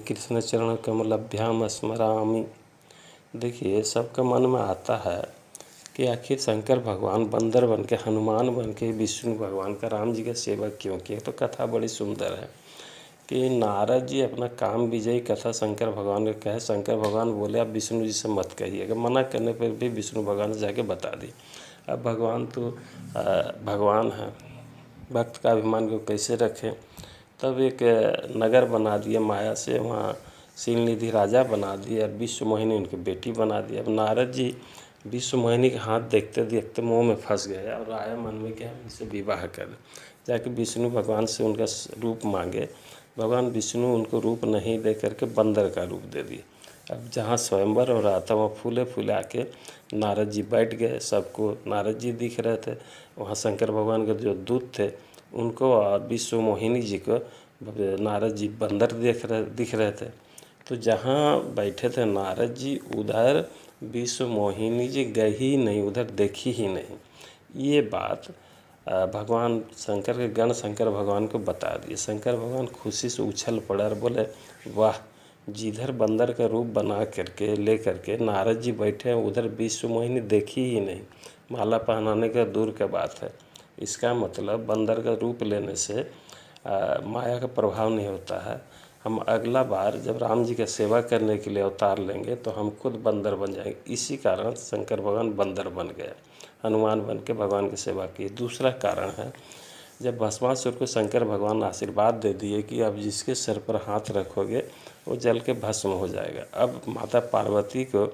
कृष्ण चरण कमलभ्याम स्मरामि। देखिए, सबके मन में आता है कि आखिर शंकर भगवान बंदर बन के, हनुमान बन के विष्णु भगवान का, राम जी का सेवा क्यों किए। तो कथा बड़ी सुंदर है कि नारद जी अपना काम विजयी कथा शंकर भगवान को कहे। शंकर भगवान बोले आप विष्णु जी से मत कहिएगा। मना करने पर भी विष्णु भगवान से जाके बता दी। अब भगवान तो भगवान है, भक्त का अभिमान को कैसे रखें। तब एक नगर बना दिया माया से, वहाँ शीलनिधि राजा बना दिया और विश्व मोहिनी उनकी बेटी बना दी। अब नारद जी विश्व मोहिनी के हाथ देखते देखते मोह में फंस गए और आया मन में कि हम इसे विवाह कर। जाके विष्णु भगवान से उनका रूप मांगे। भगवान विष्णु उनको रूप नहीं दे करके बंदर का रूप दे दिए। अब जहाँ स्वयंवर हो रहा था वहाँ फूले फूले आके नारद जी बैठ गए। सबको नारद जी दिख रहे थे, वहाँ शंकर भगवान के जो दूत थे उनको और विश्व मोहिनी जी को नारद जी बंदर दिख रहे थे। तो जहाँ बैठे थे नारद जी उधर विश्व मोहिनी जी गई ही नहीं, उधर देखी ही नहीं। ये बात भगवान शंकर के गण शंकर भगवान को बता दिए। शंकर भगवान खुशी से उछल पड़े और बोले वाह, जिधर बंदर का रूप बना करके ले करके नारद जी बैठे हैं उधर विश्व मोहिनी देखी ही नहीं। माला पहनाने का दूर का बात है। इसका मतलब बंदर का रूप लेने से माया का प्रभाव नहीं होता है। हम अगला बार जब राम जी का सेवा करने के लिए अवतार लेंगे तो हम खुद बंदर बन जाएंगे। इसी कारण शंकर भगवान बंदर बन गए, हनुमान बन के भगवान की सेवा की। दूसरा कारण है, जब भस्मासुर को शंकर भगवान आशीर्वाद दे दिए कि अब जिसके सिर पर हाथ रखोगे वो जल के भस्म हो जाएगा। अब माता पार्वती को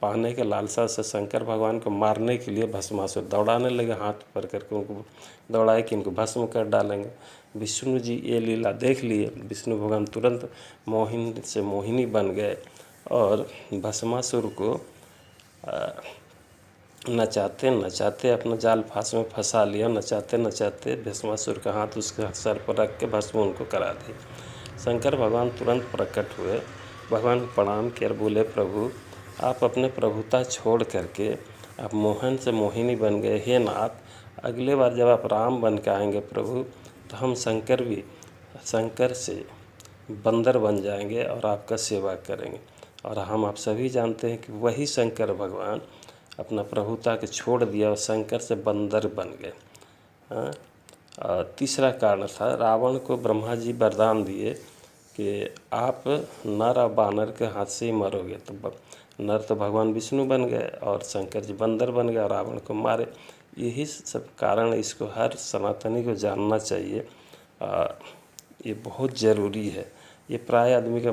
पाने के लालसा से शंकर भगवान को मारने के लिए भस्मासुर दौड़ाने लगे, हाथ पकड़ करके उनको दौड़ाए कि इनको भस्म कर डालेंगे। विष्णु जी ये लीला देख लिए। विष्णु भगवान तुरंत मोहिनी से मोहिनी बन गए और भस्मासुर को नचाते नचाते अपना जाल फांस में फंसा लिया। नचाते नचाते भस्मासुर का हाथ उसके सर पर रख के भस्म उनको करा दी। शंकर भगवान तुरंत प्रकट हुए, भगवान को प्रणाम किया और बोले प्रभु आप अपने प्रभुता छोड़ करके आप मोहन से मोहिनी बन गए। हे नाथ, अगले बार जब आप राम बन के आएंगे प्रभु तो हम शंकर से बंदर बन जाएंगे और आपका सेवा करेंगे। और हम आप सभी जानते हैं कि वही शंकर भगवान अपना प्रभुता के छोड़ दिया और शंकर से बंदर बन गए। और तीसरा कारण था, रावण को ब्रह्मा जी वरदान दिए कि आप नर और बानर के हाथ से ही मरोगे। तो नर तो भगवान विष्णु बन गए और शंकर जी बंदर बन गए और रावण को मारे। यही सब कारण इसको हर सनातनी को जानना चाहिए। ये बहुत ज़रूरी है। ये प्राय आदमी का